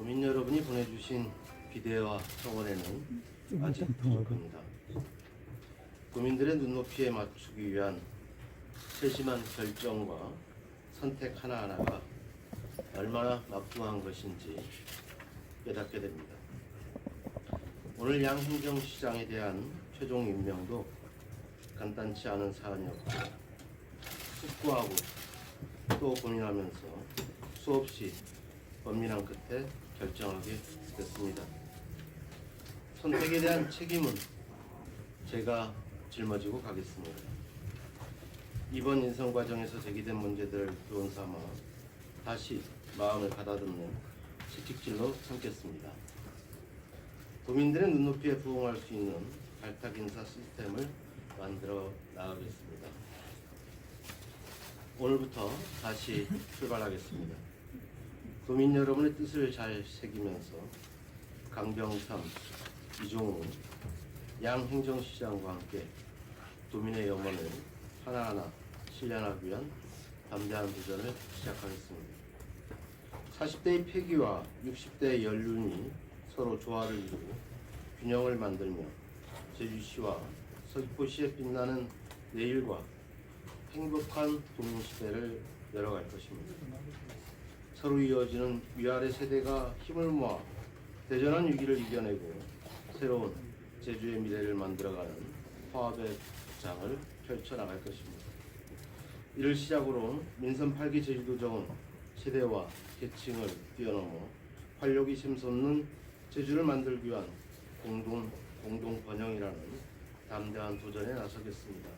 국민 여러분이 보내주신 비대와 청원에는 아직 부족합니다. 국민들의 눈높이에 맞추기 위한 세심한 결정과 선택 하나하나가 얼마나 막중한 것인지 깨닫게 됩니다. 오늘 양행정시장에 대한 최종 임명도 간단치 않은 사안이었고 숙고하고 또 고민하면서 수없이 번민한 끝에 결정하게 됐습니다. 선택에 대한 책임은 제가 짊어지고 가겠습니다. 이번 인선 과정에서 제기된 문제들을 교훈 삼아 다시 마음을 가다듬는 채찍질로 삼겠습니다. 국민들의 눈높이에 부응할 수 있는 발탁 인사 시스템을 만들어 나가겠습니다. 오늘부터 다시 출발하겠습니다. 국민 여러분의 뜻을 잘 새기면서 강병삼, 이종우, 양 행정시장과 함께 도민의 영혼을 하나하나 실현하기 위한 담대한 도전을 시작하겠습니다. 40대의 폐기와 60대의 연륜이 서로 조화를 이루고 균형을 만들며 제주시와 서귀포시에 빛나는 내일과 행복한 도민시대를 열어갈 것입니다. 서로 이어지는 위아래 세대가 힘을 모아 대전한 위기를 이겨내고 새로운 제주의 미래를 만들어가는 화합의 장을 펼쳐나갈 것입니다. 이를 시작으로 민선 8기 제주도정은 세대와 계층을 뛰어넘어 활력이 샘솟는 제주를 만들기 위한 공동 번영이라는 담대한 도전에 나서겠습니다.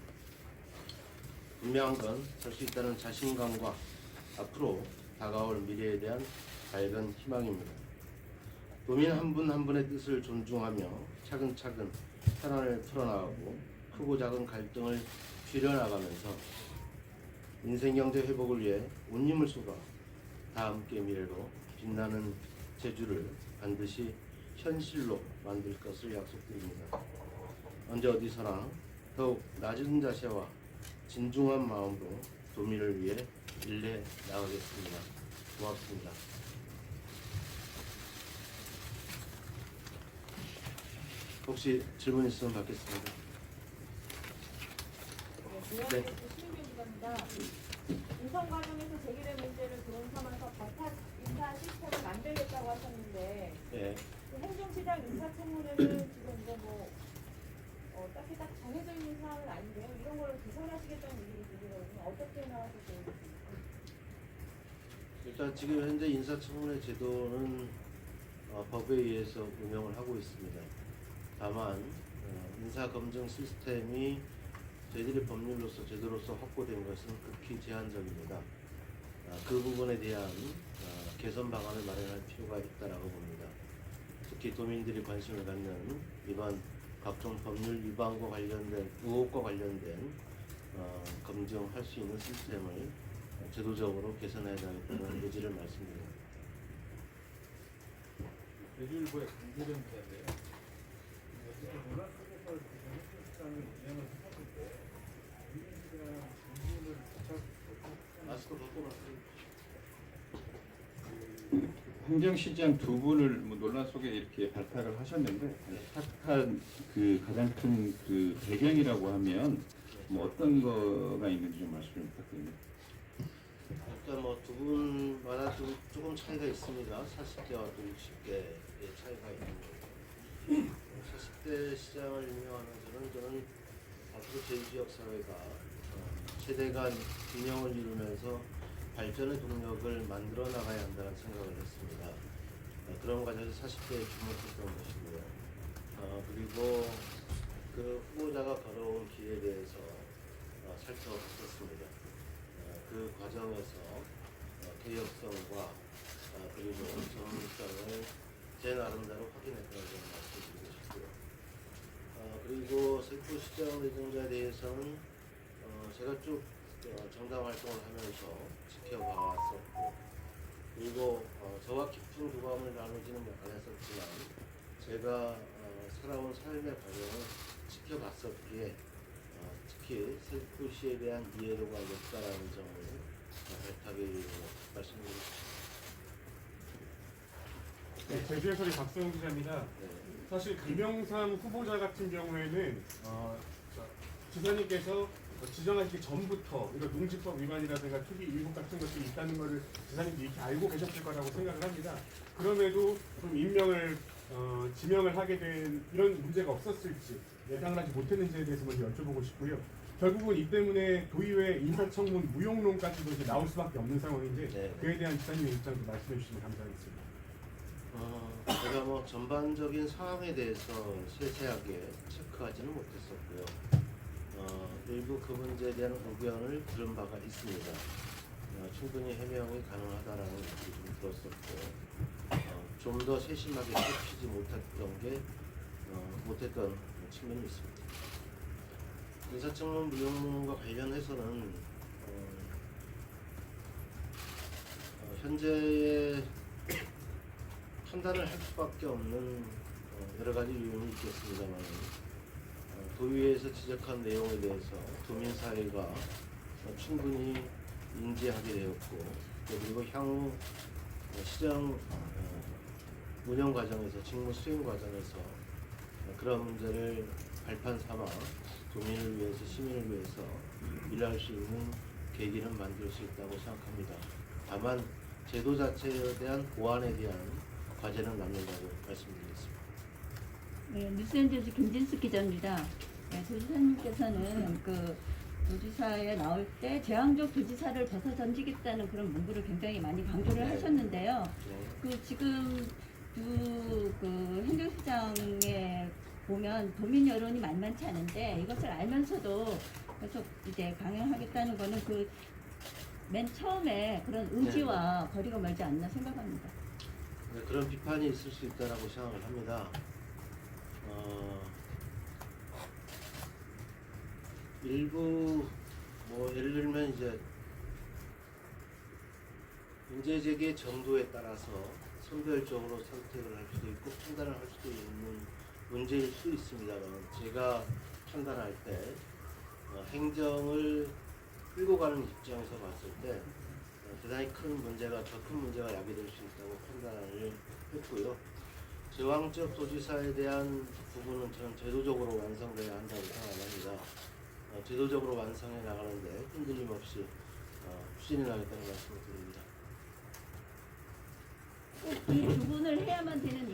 분명한 건 할 수 있다는 자신감과 앞으로 다가올 미래에 대한 밝은 희망입니다. 도민 한 분 한 분의 뜻을 존중하며 차근차근 현안을 풀어나가고 크고 작은 갈등을 줄여나가면서 인생경제 회복을 위해 온 힘을 쏟아 다 함께 미래로 빛나는 제주를 반드시 현실로 만들 것을 약속드립니다. 언제 어디서나 더욱 낮은 자세와 진중한 마음으로 도민을 위해 일내 나가겠습니다. 고맙습니다. 혹시 질문 있으면 받겠습니다. 네. 시민민주입니다. 인선 과정에서 제기된 문제를 교훈 삼아서 발탁 인사 시스템을 만들겠다고 하셨는데 네. 그 행정시장 인사청문회는 지금 이제 딱히 딱 정해져 있는 사항은 아닌데요. 이런 걸 개선하시겠다는 얘기를 드리거든요. 어떻게 나와서 좋을지. 일단 지금 현재 인사청문회 제도는 법에 의해서 운영을 하고 있습니다. 다만 인사검증 시스템이 저희들의 법률로서 제도로서 확보된 것은 극히 제한적입니다. 그 부분에 대한 개선 방안을 마련할 필요가 있다고 봅니다. 특히 도민들이 관심을 갖는 이번 각종 법률 위반과 관련된 의혹과 관련된 검증할 수 있는 시스템을 제도적으로 개선해야 되겠다는 의지를 말씀드립니다. 제주일보의 강대령사인데요. 어쨌든 논란 속에서 행정시장을 운영을 하고 있고 국민들이랑 정부를 마스크 벗고 말씀해 행정시장 두 분을 논란 속에 이렇게 발탁을 하셨는데 발탁한 그 가장 큰 그 배경이라고 하면 어떤 거가 있는지 좀 말씀 좀 부탁드립니다. 일단 두 분마다 조금 차이가 있습니다. 40대와 또 60대의 차이가 있는 거예요. 40대 시장을 임명하는 저는 앞으로 제주지역 사회가 세대 간 균형을 이루면서 발전의 동력을 만들어 나가야 한다는 생각을 했습니다. 그런 과정에서 40대에 주목했던 것이고요. 그리고 그 후보자가 걸어온 길에 대해서 살펴봤었습니다. 그 과정에서 개혁성과 그리고 전문성을 제 나름대로 확인했다는 점을 말씀드리고 싶고요. 그리고 서귀포시장 예정자에 대해서는 제가 쭉 정당 활동을 하면서 지켜봐왔었고, 그리고 저와 깊은 교감을 나누지는 않았었지만 제가 살아온 삶의 과정을 지켜봤었기에 특히 서귀포시에 대한 이해도가 높다라는 점을 발탁에 말씀드리고 싶습니다. 제주 해설의 박수영 기자입니다. 네. 사실 김영삼 후보자 같은 경우에는 지사님께서 지정하기 전부터 이런 농지법 위반이라든가 투기 의혹 같은 것들이 있다는 것을 지사님도 이렇게 알고 계셨을 거라고 생각을 합니다. 그럼에도 좀 지명을 하게 된 이런 문제가 없었을지 예상을 하지 못했는지에 대해서 먼저 여쭤보고 싶고요. 결국은 이 때문에 도의회 인사청문 무용론까지도 이제 나올 수밖에 없는 상황인데 네. 그에 대한 지사님의 입장도 말씀해 주시면 감사하겠습니다. 제가 뭐 전반적인 상황에 대해서 세세하게 체크하지는 못했었고요. 일부 그 문제에 대한 의견을 들은 바가 있습니다. 충분히 해명이 가능하다라는 얘기 좀 들었었고, 좀 더 세심하게 살피지 못했던 측면이 있습니다. 인사청문 무용론과 관련해서는 현재의 판단을 할 수밖에 없는 여러 가지 요인이 있겠습니다만 도의회에서 지적한 내용에 대해서 도민사회가 충분히 인지하게 되었고 그리고 향후 시정 운영 과정에서 직무 수행 과정에서 그런 문제를 발판 삼아 도민을 위해서 시민을 위해서 일할 수 있는 계기는 만들 수 있다고 생각합니다. 다만 제도 자체에 대한 보완에 대한 과제는 남는다고 말씀드리겠습니다. 네, 뉴스엔저지 김진숙 기자입니다. 네, 도지사님께서는 그 도지사에 나올 때 제왕적 도지사를 벗어 던지겠다는 그런 문구를 굉장히 많이 강조를 하셨는데요. 네. 그 지금 그 행정시장에 보면 도민 여론이 만만치 않은데 이것을 알면서도 계속 이제 강행하겠다는 거는 그 맨 처음에 그런 의지와 거리가 멀지 않나 생각합니다. 네, 그런 비판이 있을 수 있다라고 생각을 합니다. 일부 뭐 예를 들면 이제 문제 제기 정도에 따라서 선별적으로 선택을 할 수도 있고 판단을 할 수도 있는 문제일 수 있습니다만 제가 판단할 때 행정을 끌고 가는 입장에서 봤을 때 대단히 큰 문제가 더 큰 문제가 야기될 수 있다고 판단을 했고요. 제왕적 도지사에 대한 부분은 저는 제도적으로 완성돼야 한다고 생각합니다. 제도적으로 완성해 나가는데 흔들림 없이 추진해 나가겠다는 말씀을 드립니다. 꼭 이 두 분을 해야만 되는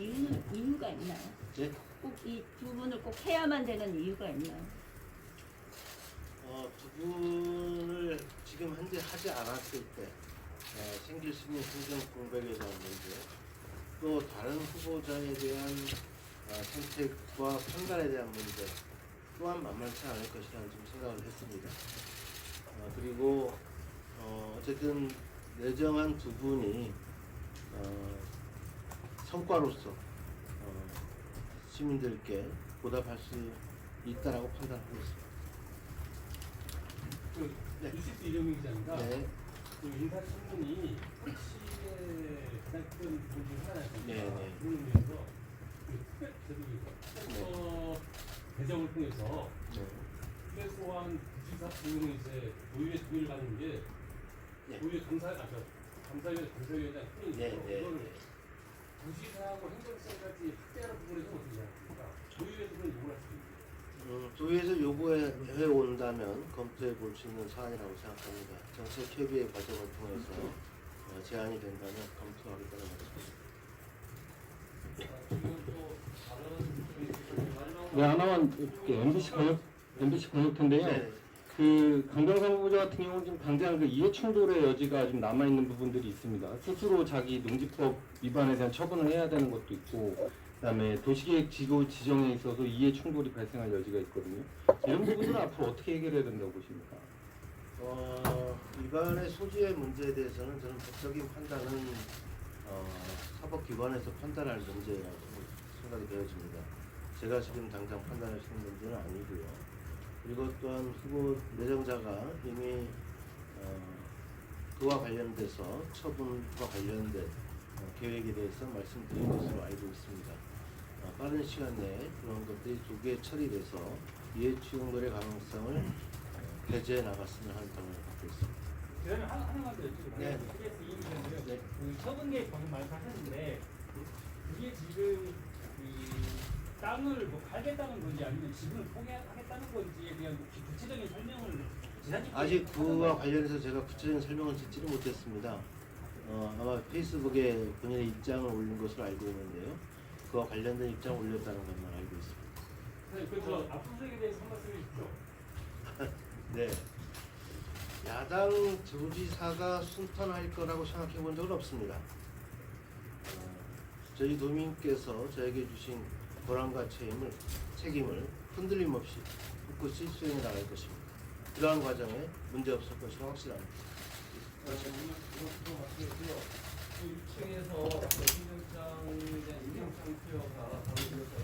이유가 있나요? 네? 꼭 이 두 분을 꼭 해야만 되는 이유가 있나요? 두 분을 지금 현재 하지 않았을 때 생길 수 있는 행정 공백에 대한 문제, 또 다른 후보자에 대한 선택과 판단에 대한 문제 또한 만만치 않을 것이라는 좀 생각을 했습니다. 그리고 어쨌든 내정한 두 분이 성과로서 시민들께 보답할 수 있다라고 판단하고 있습니다. 네. 뉴시스 이정민 기자입니다. 네. 그 인사청문이 정치의 가장 큰 부분 중 하나였습니다. 네, 네. 그런 의미에서 그 특별제도 개정을 통해서 네. 최소한 부지사 비용을 이제 도의회 동의를 받는 게 네. 도의회 감사위원장 뿐인데 네, 네, 이걸 네. 부지사하고 행정시장까지 확대하는 부분에서 어떻게 생각합니까? 도의회에서 그런 요구를 할 수 있는데. 도의회에서 요구해 온다면 검토해 볼 수 있는 사안이라고 생각합니다. 정책 협의의 과정을 통해서 제안이 된다면 검토하겠다는 말씀입니다. 지금 또 다른 마지막으로 네, 하나만 MBC 번역인데요. 네. 그 강병상 후보자 같은 경우는 지금 당장 그 이해 충돌의 여지가 좀 남아 있는 부분들이 있습니다. 스스로 자기 농지법 위반에 대한 처분을 해야 되는 것도 있고, 그다음에 도시계획 지구 지정에 있어서 이해 충돌이 발생할 여지가 있거든요. 이런 부분들은 앞으로 어떻게 해결해야 된다고 보십니까? 위반의 소지의 문제에 대해서는 저는 법적인 판단은 사법기관에서 판단할 문제라고 생각이 되어집니다. 제가 지금 당장 판단할 수 있는 문제는 아니고요. 그리고 또한 후보 내정자가 이미 그와 관련돼서 처분과 관련된 계획에 대해서 말씀드린 것으로 알고 있습니다. 빠른 시간 내에 그런 것들이 두 개 처리돼서 이해 충돌의 가능성을 배제해 나갔으면 하는 바람을 갖고 있습니다. 기자님 하나만 더 여쭤볼게요. 네. KBS 이인기자인데요. 네. 그 처분 계획 방금 말씀하셨는데 그게 지금 이 땅을 뭐 팔겠다는 건지 아니면 지분을 포기하겠다는 건지에 대한 구체적인 설명을 지사님께 아직 그와 관련해서 제가 구체적인 설명을 듣지를 못했습니다. 아마 페이스북에 본인의 입장을 올린 것으로 알고 있는데요. 그와 관련된 입장을 올렸다는 것만 알고 있습니다. 네, 그래서 압수수색에 대해서 한 말씀 해주십시오. 네. 야당 도지사가 순탄할 거라고 생각해 본 적은 없습니다. 저희 도민께서 저에게 주신 권한과 책임을 흔들림 없이 굳건히 수행해 나갈 것입니다. 그러한 과정에 문제 없을 것으로 확실합니다. 오늘 그거 말씀드렸고요. 그 6층에서 신경장에 대한 인명상 투여가 바로 이어서